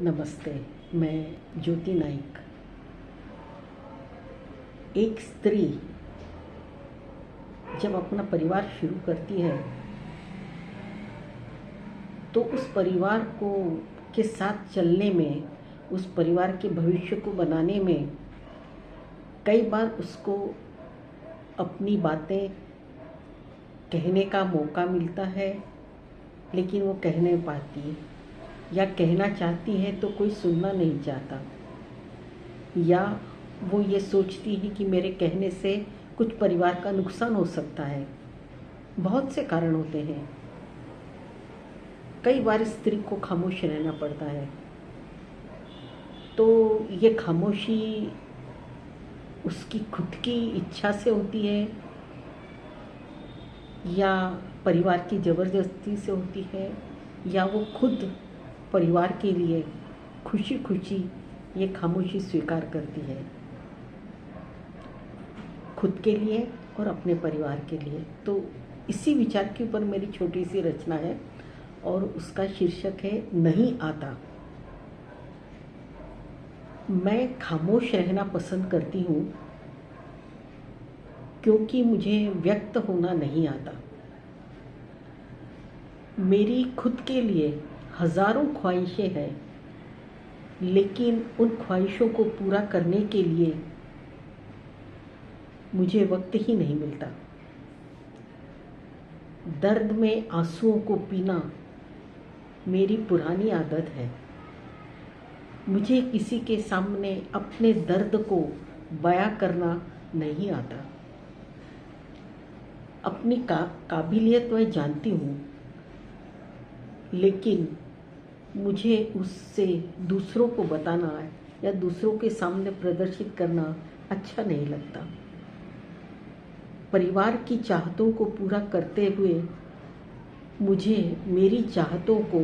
नमस्ते। मैं ज्योति नाइक। एक स्त्री जब अपना परिवार शुरू करती है तो उस परिवार को के साथ चलने में, उस परिवार के भविष्य को बनाने में कई बार उसको अपनी बातें कहने का मौका मिलता है, लेकिन वो कह नहीं पाती, या कहना चाहती है तो कोई सुनना नहीं चाहता, या वो ये सोचती है कि मेरे कहने से कुछ परिवार का नुकसान हो सकता है। बहुत से कारण होते हैं। कई बार स्त्री को खामोश रहना पड़ता है। तो ये खामोशी उसकी खुद की इच्छा से होती है या परिवार की ज़बरदस्ती से होती है, या वो खुद परिवार के लिए खुशी खुशी ये खामोशी स्वीकार करती है, खुद के लिए और अपने परिवार के लिए। तो इसी विचार के ऊपर मेरी छोटी सी रचना है और उसका शीर्षक है नहीं आता। मैं खामोश रहना पसंद करती हूँ क्योंकि मुझे व्यक्त होना नहीं आता। मेरी खुद के लिए हजारों ख्वाहिशें हैं, लेकिन उन ख्वाहिशों को पूरा करने के लिए मुझे वक्त ही नहीं मिलता। दर्द में आंसुओं को पीना मेरी पुरानी आदत है। मुझे किसी के सामने अपने दर्द को बयां करना नहीं आता। अपनी काबिलियत मैं जानती हूँ, लेकिन मुझे उससे दूसरों को बताना या दूसरों के सामने प्रदर्शित करना अच्छा नहीं लगता। परिवार की चाहतों को पूरा करते हुए मुझे मेरी चाहतों को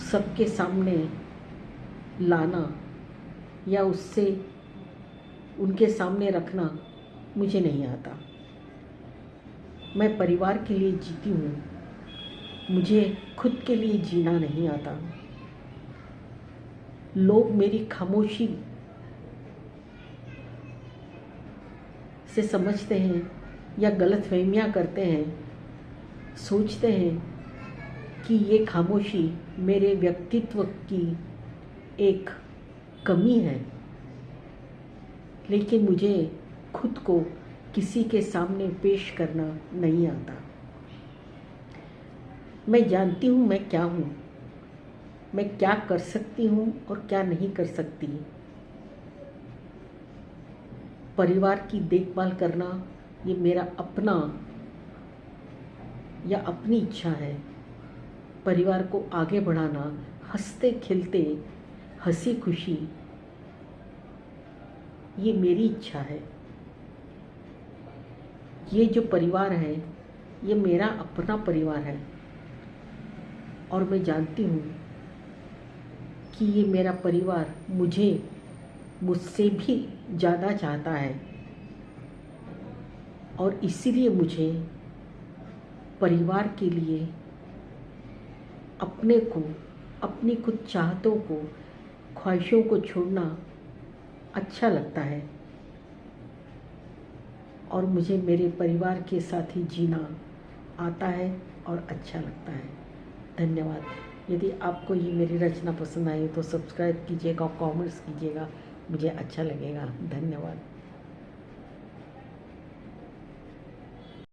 सबके सामने लाना या उससे उनके सामने रखना मुझे नहीं आता। मैं परिवार के लिए जीती हूँ, मुझे खुद के लिए जीना नहीं आता। लोग मेरी खामोशी से समझते हैं या गलतफहमियां करते हैं, सोचते हैं कि ये खामोशी मेरे व्यक्तित्व की एक कमी है, लेकिन मुझे खुद को किसी के सामने पेश करना नहीं आता। मैं जानती हूँ मैं क्या हूँ, मैं क्या कर सकती हूँ और क्या नहीं कर सकती। परिवार की देखभाल करना ये मेरा अपना या अपनी इच्छा है। परिवार को आगे बढ़ाना, हंसते खेलते हंसी खुशी, ये मेरी इच्छा है। ये जो परिवार है ये मेरा अपना परिवार है, और मैं जानती हूँ कि ये मेरा परिवार मुझसे भी ज़्यादा चाहता है, और इसीलिए मुझे परिवार के लिए अपने को, अपनी कुछ चाहतों को, ख्वाहिशों को छोड़ना अच्छा लगता है, और मुझे मेरे परिवार के साथ ही जीना आता है और अच्छा लगता है। धन्यवाद। यदि आपको ये मेरी रचना पसंद आई तो सब्सक्राइब कीजिएगा और कमेंट्स कीजिएगा, मुझे अच्छा लगेगा। धन्यवाद।